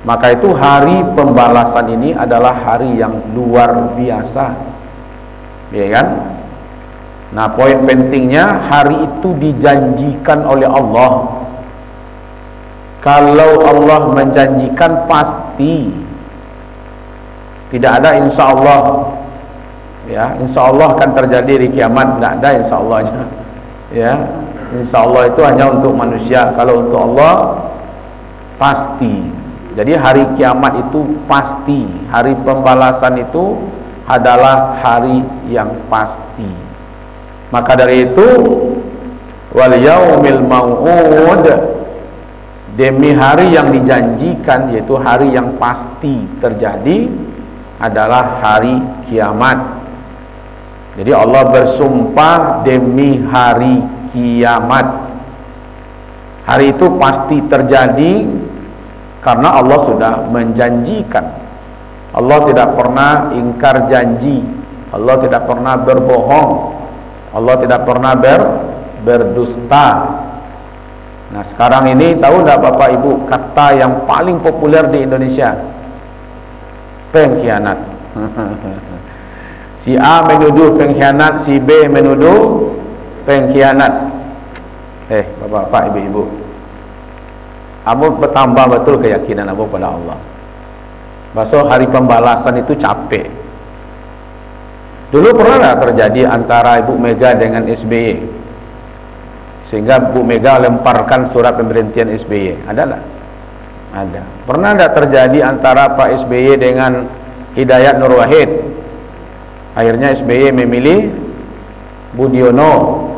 Maka itu hari pembalasan ini adalah hari yang luar biasa, ya kan? Nah, poin pentingnya, hari itu dijanjikan oleh Allah. Kalau Allah menjanjikan, pasti. Tidak ada insya Allah, ya, insya Allah akan terjadi di kiamat. Tidak ada insya Allahnya, ya. Insya Allah itu hanya untuk manusia. Kalau untuk Allah, pasti. Jadi hari kiamat itu pasti, hari pembalasan itu adalah hari yang pasti. Maka dari itu, wal yaumil mau'ud, demi hari yang dijanjikan, yaitu hari yang pasti terjadi, adalah hari kiamat. Jadi Allah bersumpah demi hari kiamat. Hari itu pasti terjadi karena Allah sudah menjanjikan. Allah tidak pernah ingkar janji. Allah tidak pernah berbohong. Allah tidak pernah berdusta. Nah, sekarang ini tahu tidak Bapak Ibu kata yang paling populer di Indonesia? Pengkhianat. Si A menuduh pengkhianat, si B menuduh pengkhianat. Bapak-bapak, ibu-ibu, Abu bertambah betul keyakinan Abu pada Allah. Besok hari pembalasan itu capek. Dulu pernah tak terjadi antara Ibu Mega dengan SBY, sehingga Bu Mega lemparkan surat pemberhentian SBY? Ada tak? Ada. Pernah tak terjadi antara Pak SBY dengan Hidayat Nur Wahid? Akhirnya SBY memilih Budiono.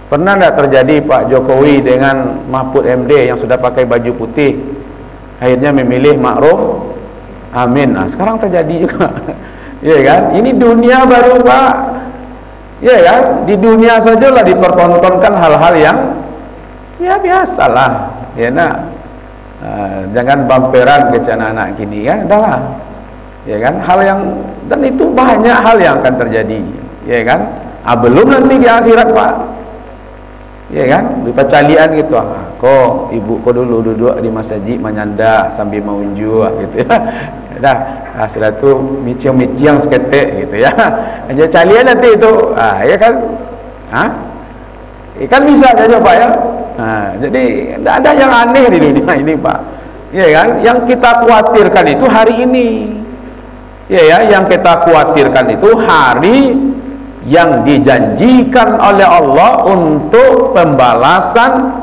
Pernah tak terjadi Pak Jokowi dengan Mahfud MD yang sudah pakai baju putih, akhirnya memilih Ma'ruf Amin? Nah, sekarang terjadi juga. Ya kan? Ini dunia baru, Pak. Ya kan? Di dunia sajalah dipertontonkan hal-hal yang ya biasalah. Ya nak. Jangan bamperan ke anak-anak gini kan, adalah. Ya kan? Hal yang, dan itu banyak hal yang akan terjadi. Ya kan? Belum nanti di akhirat, Pak. Ya kan, di pacalian gitu. Kok ibu kok dulu duduk di masjid menyanda sambil maunju gitu ya. Dah, hasil itu micium-micium seketik gitu ya. Aja calian nanti itu. Ya kan? Kan bisa saja Pak ya. Jadi tidak ada yang aneh di dunia ini, Pak. Ya kan? Yang kita khawatirkan itu hari ini. Ya, yang kita khawatirkan itu hari yang dijanjikan oleh Allah untuk pembalasan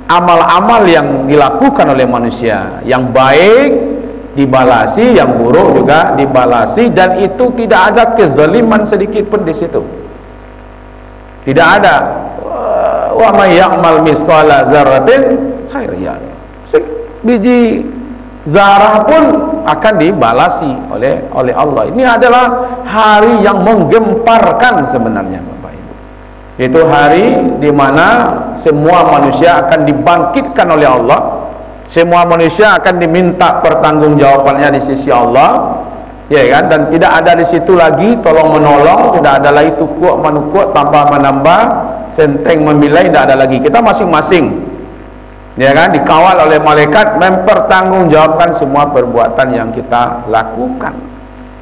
amal-amal yang dilakukan oleh manusia. Yang baik dibalasi, yang buruk juga dibalasi, dan itu tidak ada kezaliman sedikit pun di situ. Tidak ada. Wa may ya'mal misqala dzarratin khairan. Biji zarah pun akan dibalasi oleh Allah. Ini adalah hari yang menggemparkan sebenarnya, Bapak Ibu. Itu hari di mana semua manusia akan dibangkitkan oleh Allah. Semua manusia akan diminta pertanggungjawabannya di sisi Allah. Ya kan? Dan tidak ada di situ lagi tolong menolong, tidak ada lagi tukuk menukuk, tambah menambah, senteng memilai, tidak ada lagi. Kita masing-masing, ya kan, dikawal oleh malaikat mempertanggungjawabkan semua perbuatan yang kita lakukan.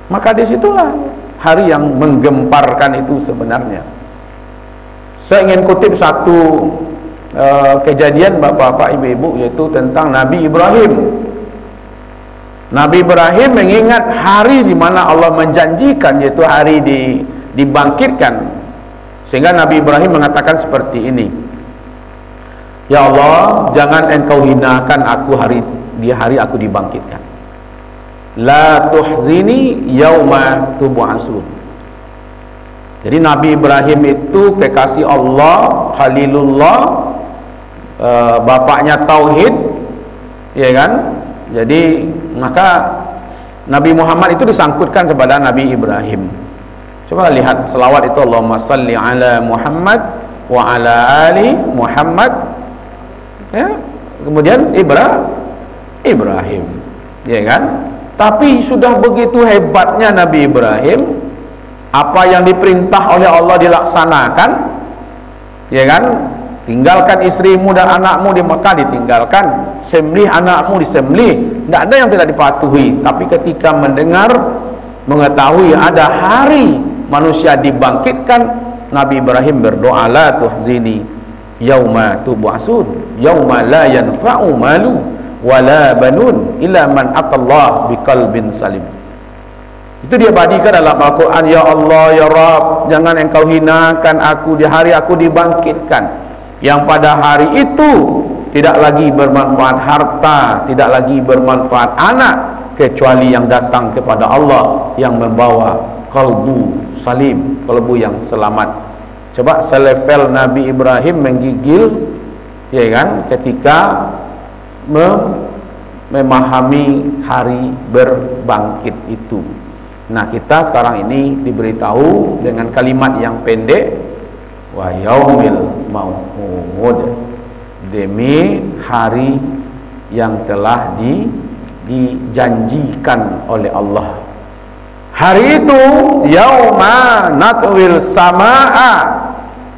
Maka disitulah hari yang menggemparkan itu sebenarnya. Saya ingin kutip satu kejadian bapak-bapak, ibu-ibu, yaitu tentang Nabi Ibrahim. Nabi Ibrahim mengingat hari di mana Allah menjanjikan, yaitu hari dibangkitkan. Sehingga Nabi Ibrahim mengatakan seperti ini: Ya Allah, jangan engkau hinakan aku di hari aku dibangkitkan. La tuhzini yauma tub'atsun. Jadi Nabi Ibrahim itu kekasih Allah, Khalilullah, bapaknya tauhid, ya kan? Jadi maka Nabi Muhammad itu disangkutkan kepada Nabi Ibrahim. Coba lihat selawat itu, Allahumma salli ala Muhammad wa ala ali Muhammad. Ya, kemudian Ibrahim, ya kan? Tapi sudah begitu hebatnya Nabi Ibrahim, apa yang diperintah oleh Allah dilaksanakan, ya kan? Tinggalkan istrimu dan anakmu di Mekah, ditinggalkan. sembelih anakmu, disembelih. Tidak ada yang tidak dipatuhi. Tapi ketika mendengar, mengetahui ada hari manusia dibangkitkan, Nabi Ibrahim berdoa, la tuhzini yauma tub'atsun yauma la yanfa'u malu wala banun illa man atallah biqalbin salim. Itu dia badikan dalam Al-Quran, ya Allah, ya Rabb, jangan engkau hinakan aku di hari aku dibangkitkan, yang pada hari itu tidak lagi bermanfaat harta, tidak lagi bermanfaat anak, kecuali yang datang kepada Allah yang membawa qalbu salim, kalbu yang selamat. Coba selevel Nabi Ibrahim menggigil, ya kan, ketika memahami hari berbangkit itu. Nah, kita sekarang ini diberitahu dengan kalimat yang pendek, wa yaumil mau'ud, demi hari yang telah dijanjikan oleh Allah. Hari itu yauma natwil samaa,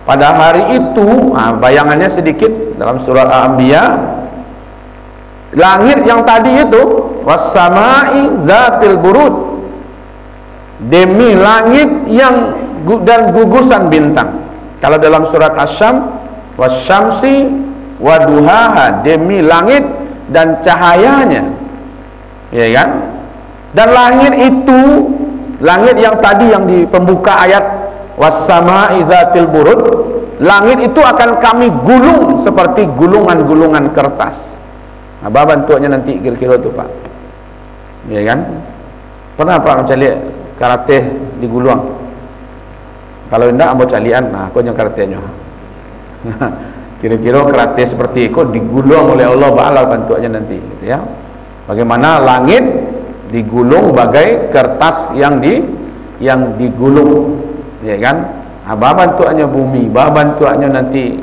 pada hari itu, bayangannya sedikit dalam surat Al-Anbiya, langit yang tadi itu was-samai zatil burud, demi langit yang dan gugusan bintang. Kalau dalam surat Asy-Syams wasyamsi waduhaha, demi langit dan cahayanya, ya kan? Dan langit itu, langit yang tadi yang di pembuka ayat was-samai zatil burud, langit itu akan kami gulung seperti gulungan-gulungan kertas. Apa bentuknya nanti kira-kira itu, Pak? Ya kan? Pernah Pak mencari karate digulung? Kalau tidak ambo calian, nah aku yang karatenya. Kira-kira karate seperti itu digulung oleh Allah Ta'ala bentuknya nanti, gitu ya. Bagaimana langit digulung bagai kertas yang digulung, ya kan? Apa bentuknya bumi, apa bentuknya nanti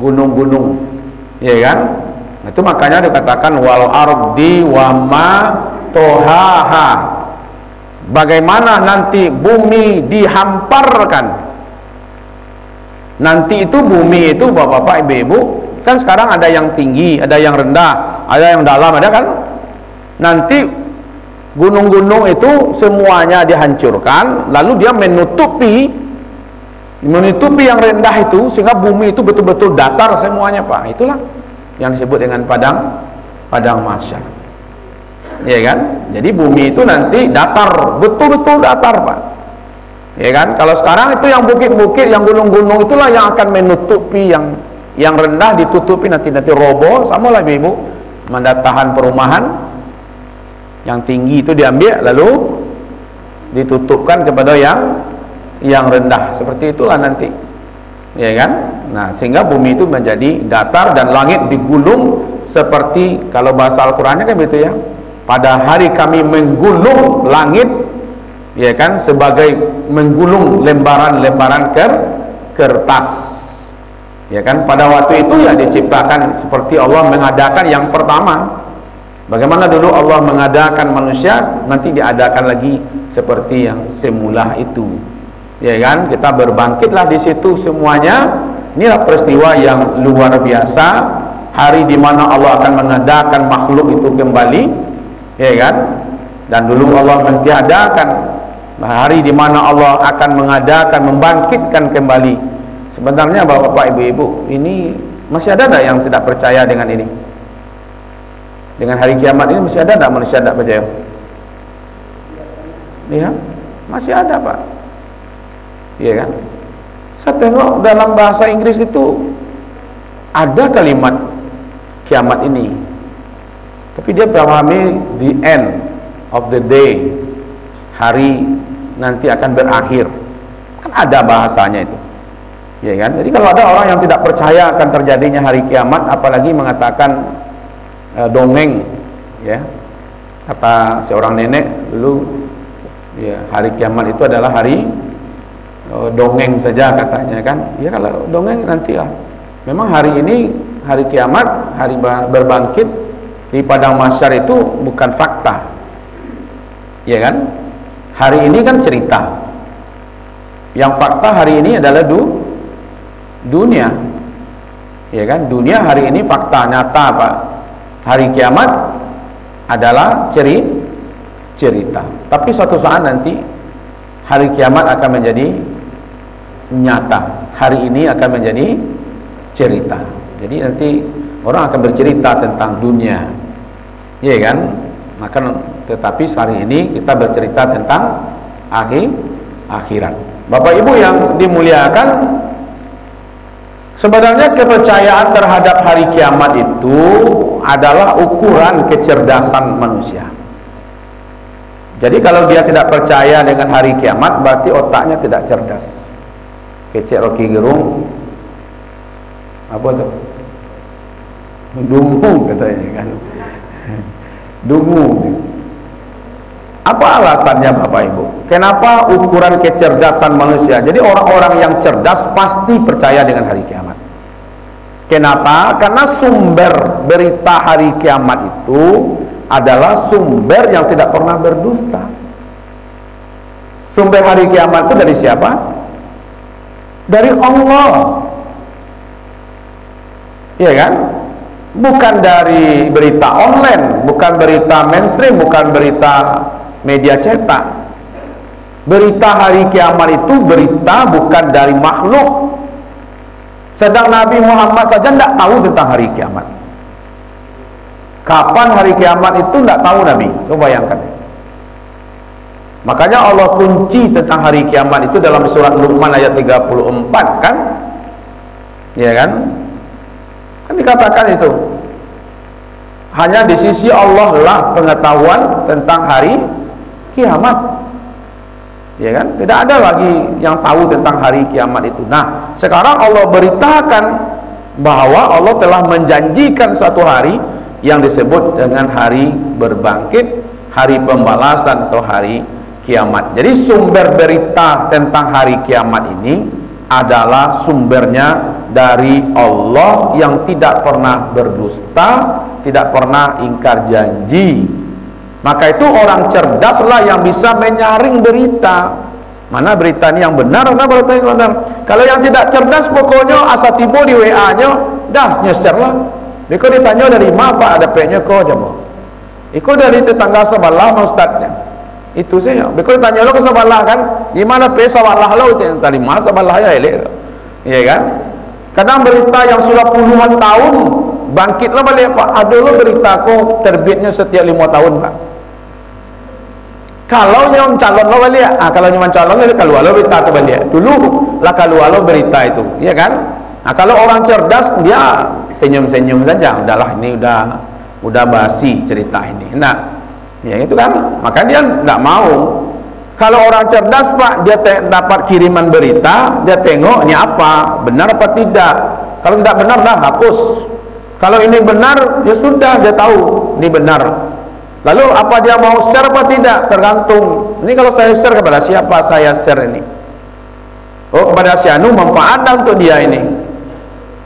gunung-gunung, ya kan? Itu makanya dikatakan wal ardi wa ma tohaha, bagaimana nanti bumi dihamparkan. Nanti itu bumi itu bapak-bapak, ibu-ibu, kan sekarang ada yang tinggi, ada yang rendah, ada yang dalam, ada kan? Nanti gunung-gunung itu semuanya dihancurkan, lalu dia menutupi yang rendah itu, sehingga bumi itu betul-betul datar semuanya, Pak. Itulah yang disebut dengan padang mahsyar, ya kan? Jadi bumi itu nanti datar, betul-betul datar, Pak, ya kan? Kalau sekarang itu yang bukit-bukit, yang gunung-gunung, itulah yang akan menutupi yang rendah, ditutupi nanti roboh. Sama lah ibu, mendatahan perumahan yang tinggi itu diambil lalu ditutupkan kepada yang rendah, seperti itulah nanti, ya kan? Nah, sehingga bumi itu menjadi datar dan langit digulung seperti, kalau bahasa Al-Qur'annya kan begitu ya, pada hari kami menggulung langit, ya kan, sebagai menggulung lembaran-lembaran kertas, ya kan? Pada waktu itu ya diciptakan seperti Allah mengadakan yang pertama. Bagaimana dulu Allah mengadakan manusia, nanti diadakan lagi seperti yang semula itu, ya kan? Kita berbangkitlah di situ semuanya. Inilah peristiwa yang luar biasa, hari di mana Allah akan mengadakan makhluk itu kembali, ya kan? Dan dulu Allah mentiadakan, hari di mana Allah akan mengadakan, membangkitkan kembali. Sebenarnya bapak-bapak, ibu-ibu, ini masih ada yang tidak percaya dengan ini? Dengan hari kiamat ini masih ada tak manusia tidak percaya? Ya, masih ada, Pak. Iya kan? Saya tengok dalam bahasa Inggris itu ada kalimat kiamat ini, tapi dia memahami the end of the day, hari nanti akan berakhir. Kan ada bahasanya itu, ya kan? Jadi kalau ada orang yang tidak percaya akan terjadinya hari kiamat, apalagi mengatakan dongeng, ya, kata seorang nenek dulu, ya, hari kiamat itu adalah hari dongeng saja katanya, kan? Ya, kalau dongeng nanti lah. Memang hari ini hari kiamat, hari berbangkit di padang mahsyar itu bukan fakta, ya kan? Hari ini kan cerita. Yang fakta hari ini adalah dunia, Ya kan? Dunia hari ini fakta nyata, Pak. Hari kiamat adalah cerita. Tapi suatu saat nanti hari kiamat akan menjadi nyata. Hari ini akan menjadi cerita. Jadi nanti orang akan bercerita tentang dunia. Ya kan? Maka tetapi hari ini kita bercerita tentang akhirat. Bapak Ibu yang dimuliakan, sebenarnya kepercayaan terhadap hari kiamat itu adalah ukuran kecerdasan manusia. Jadi kalau dia tidak percaya dengan hari kiamat, berarti otaknya tidak cerdas. Kecek Rocky Gerung, apa tuh? Dungu katanya kan. Dungu. Apa alasannya Bapak Ibu? Kenapa ukuran kecerdasan manusia? Jadi orang-orang yang cerdas pasti percaya dengan hari kiamat. Kenapa? Karena sumber berita hari kiamat itu adalah sumber yang tidak pernah berdusta. Sumber hari kiamat itu dari siapa? Dari Allah. Iya kan? Bukan dari berita online, bukan berita mainstream, bukan berita media cetak. Berita hari kiamat itu berita bukan dari makhluk. Sedang Nabi Muhammad saja tidak tahu tentang hari kiamat. Kapan hari kiamat itu tidak tahu Nabi. Coba bayangkan. Makanya Allah kunci tentang hari kiamat itu dalam surat Luqman ayat 34 kan? Ya kan? Kan dikatakan itu hanya di sisi Allah lah pengetahuan tentang hari kiamat. Ya kan? Tidak ada lagi yang tahu tentang hari kiamat itu. Nah, sekarang Allah beritakan bahwa Allah telah menjanjikan suatu hari yang disebut dengan hari berbangkit, hari pembalasan atau hari kiamat. Jadi sumber berita tentang hari kiamat ini adalah sumbernya dari Allah yang tidak pernah berdusta, tidak pernah ingkar janji. Maka itu orang cerdaslah yang bisa menyaring berita. Mana berita ini yang benar, mana berita yang benar. Kalau yang tidak cerdas pokoknya asa tiba di WA-nya, dah nyeser lah. Iko ditanya dari mana Pak, ada P-nya kok coba. Iko dari tetangga sebelah ustaznya. Itu saja. Iko ditanya lo ke sebelah kan, gimana P sebelah lo? Tadi mana sebelah ya elek. Iya kan? Kadang berita yang sudah puluhan tahun bangkitlah balik Pak. Ada lo berita kok terbitnya setiap 5 tahun Pak. Kalau nyom calon lo balik, kalau nyom calon lo kalau lo berita tu balik. Dulu lah kalau lo berita itu, iya kan? Nah kalau orang cerdas dia senyum-senyum saja, udahlah ini udah basi cerita ini. Nah, ya itu kan. Maka dia tidak mau. Kalau orang cerdas Pak, dia dapat kiriman berita, dia tengok ini apa, benar apa tidak. Kalau tidak benar dah hapus. Kalau ini benar, ya sudah dia tahu ini benar. Lalu apa dia mau share apa tidak, tergantung. Ini kalau saya share kepada siapa saya share ini? Oh, kepada si anu manfaat untuk dia ini.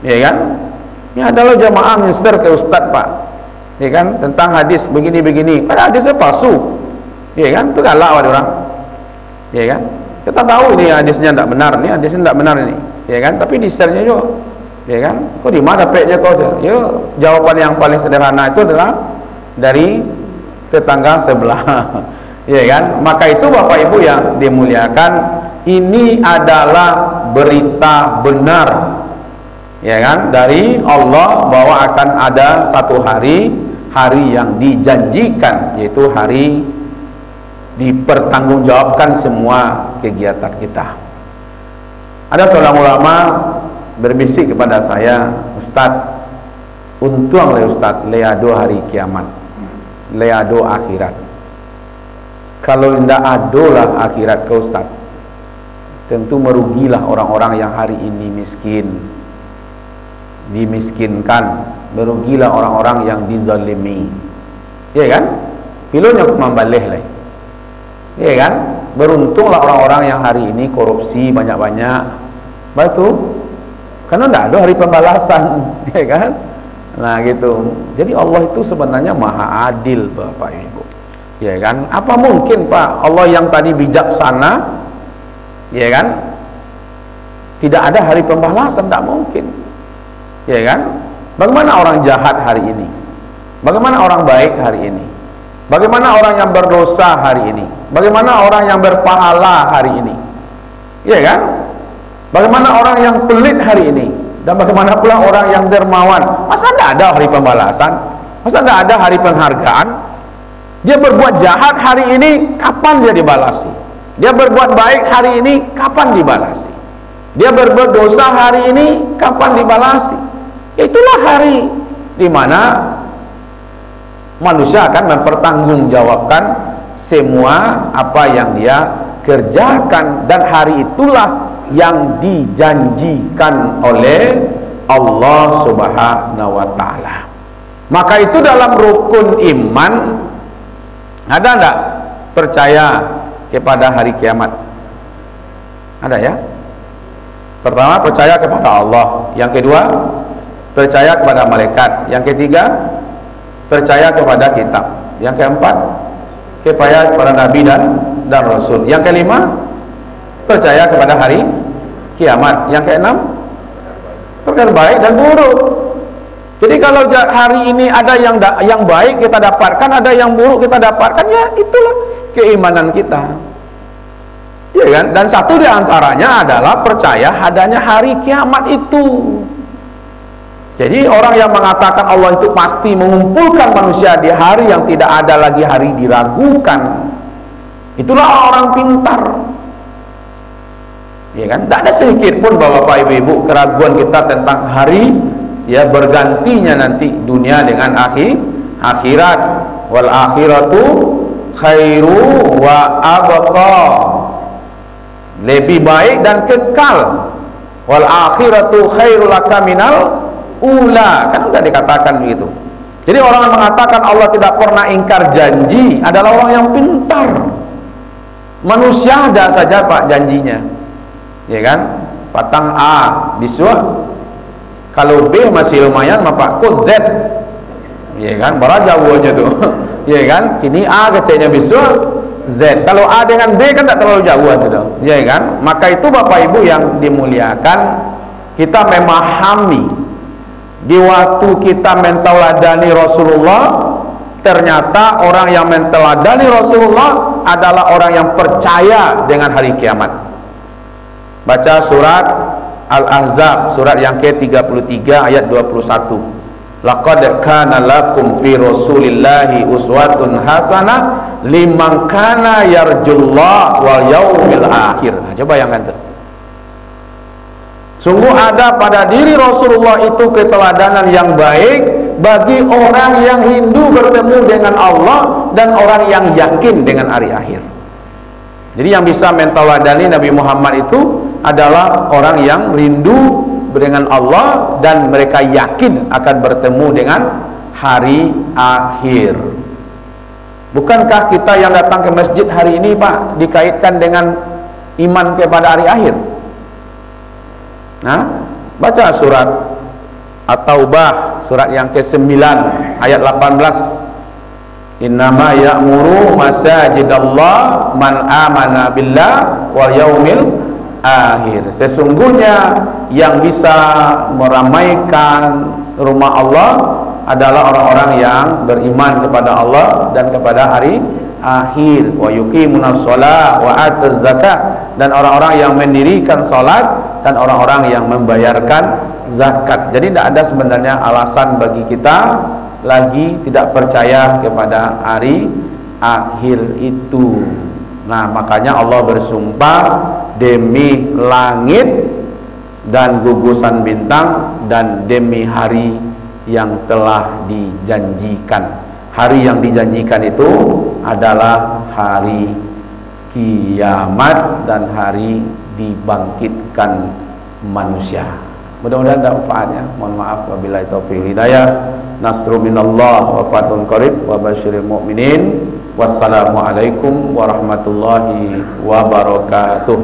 Ya kan? Ini adalah jamaah share ke ustaz Pak. Ya kan? Tentang hadis begini-begini. Pada hadisnya palsu. Ya kan? Itu galak orang. Ya kan? Kita tahu ini hadisnya tidak benar, ini hadisnya tidak benar ini. Ya kan? Tapi di share-nya juga. Ya kan? Kok di mana P-nya kok? Ya, jawaban yang paling sederhana itu adalah dari tetangga sebelah. Ya kan? Maka itu Bapak Ibu yang dimuliakan, ini adalah berita benar. Ya kan? Dari Allah bahwa akan ada satu hari yang dijanjikan, yaitu hari dipertanggungjawabkan semua kegiatan kita. Ada seorang ulama berbisik kepada saya, Ustaz, untung oleh Ustaz leado hari kiamat, leado akhirat. Kalau tidak adolah akhirat ke Ustaz, tentu merugilah orang-orang yang hari ini miskin, dimiskinkan, merugilah orang-orang yang dizalimi. Ya kan? Pilonya membalih lah. Ya kan? Beruntunglah orang-orang yang hari ini korupsi banyak-banyak. Betul? Karena tidak ada hari pembalasan, ya kan? Nah gitu. Jadi Allah itu sebenarnya maha adil Bapak Ibu. Ya kan? Apa mungkin Pak Allah yang tadi bijaksana, ya kan? Tidak ada hari pembalasan, tidak mungkin. Ya kan? Bagaimana orang jahat hari ini? Bagaimana orang baik hari ini? Bagaimana orang yang berdosa hari ini? Bagaimana orang yang berpahala hari ini? Ya kan? Bagaimana orang yang pelit hari ini? Dan bagaimana pula orang yang dermawan? Masa tidak ada hari pembalasan? Masa tidak ada hari penghargaan? Dia berbuat jahat hari ini, kapan dia dibalasi? Dia berbuat baik hari ini, kapan dibalasi? Dia berbuat dosa hari ini, kapan dibalasi? Itulah hari di mana manusia akan mempertanggungjawabkan semua apa yang dia kerjakan, dan hari itulah yang dijanjikan oleh Allah Subhanahu wa taala. Maka itu dalam rukun iman ada enggak percaya kepada hari kiamat? Ada ya? Pertama, percaya kepada Allah. Yang kedua, percaya kepada malaikat. Yang ketiga, percaya kepada kitab. Yang keempat, percaya kepada nabi dan rasul. Yang kelima, percaya kepada hari kiamat. Yang keenam, perkara baik dan buruk. Jadi kalau hari ini ada yang baik kita dapatkan, ada yang buruk kita dapatkan, ya itulah keimanan kita. Ya kan? Dan satu di antaranya adalah percaya adanya hari kiamat itu. Jadi orang yang mengatakan Allah itu pasti mengumpulkan manusia di hari yang tidak ada lagi hari diragukan, itulah orang pintar. Ya kan? Tidak ada sedikit pun Bapak Ibu keraguan kita tentang hari ya bergantinya nanti dunia dengan akhirat. Wal akhiratu khairu wa abqa. Lebih baik dan kekal. Wal akhiratu khairul laka minal ula, kan sudah dikatakan begitu. Jadi orang yang mengatakan Allah tidak pernah ingkar janji adalah orang yang pintar. Manusia ada saja Pak janjinya, ya kan? Patang A biswa, kalau B masih lumayan Pak kok Z, ya kan? Baraja buahnya tuh, ya kan? Kini A kecilnya biswa Z, kalau A dengan B kan tak terlalu jauh gitu, ya kan? Maka itu Bapak Ibu yang dimuliakan, kita memahami di waktu kita menteladani Rasulullah, ternyata orang yang menteladani Rasulullah adalah orang yang percaya dengan hari kiamat. Baca surat Al-Ahzab, surat yang ke-33 ayat 21. Laqad kana lakum fi Rasulillahi uswatun hasanah liman kana yarjullah wal yaumil akhir. Nah, coba bayangkan tuh. Sungguh ada pada diri Rasulullah itu keteladanan yang baik bagi orang yang rindu bertemu dengan Allah dan orang yang yakin dengan hari akhir. Jadi yang bisa menteladani Nabi Muhammad itu adalah orang yang rindu dengan Allah dan mereka yakin akan bertemu dengan hari akhir. Bukankah kita yang datang ke masjid hari ini Pak dikaitkan dengan iman kepada hari akhir? Nah, baca surat At-Taubah surat yang ke-9 ayat 18. Innama ya'muru masajidallah man amana billah wal yaumil akhir. Sesungguhnya yang bisa meramaikan rumah Allah adalah orang-orang yang beriman kepada Allah dan kepada hari akhir. Wa yuqimunas shalah wa atuz zakat, dan orang-orang yang mendirikan salat dan orang-orang yang membayarkan zakat. Jadi tidak ada sebenarnya alasan bagi kita lagi tidak percaya kepada hari akhir itu. Nah, makanya Allah bersumpah demi langit dan gugusan bintang dan demi hari yang telah dijanjikan. Hari yang dijanjikan itu adalah hari kiamat dan hari dibangkitkan manusia. Mudah-mudahan ada manfaatnya. Mohon maaf wabillahi taufiq hidayah. Nasru minallah wa fatun qarib wa basyiril mu'minin. Wassalamualaikum warahmatullahi wabarakatuh.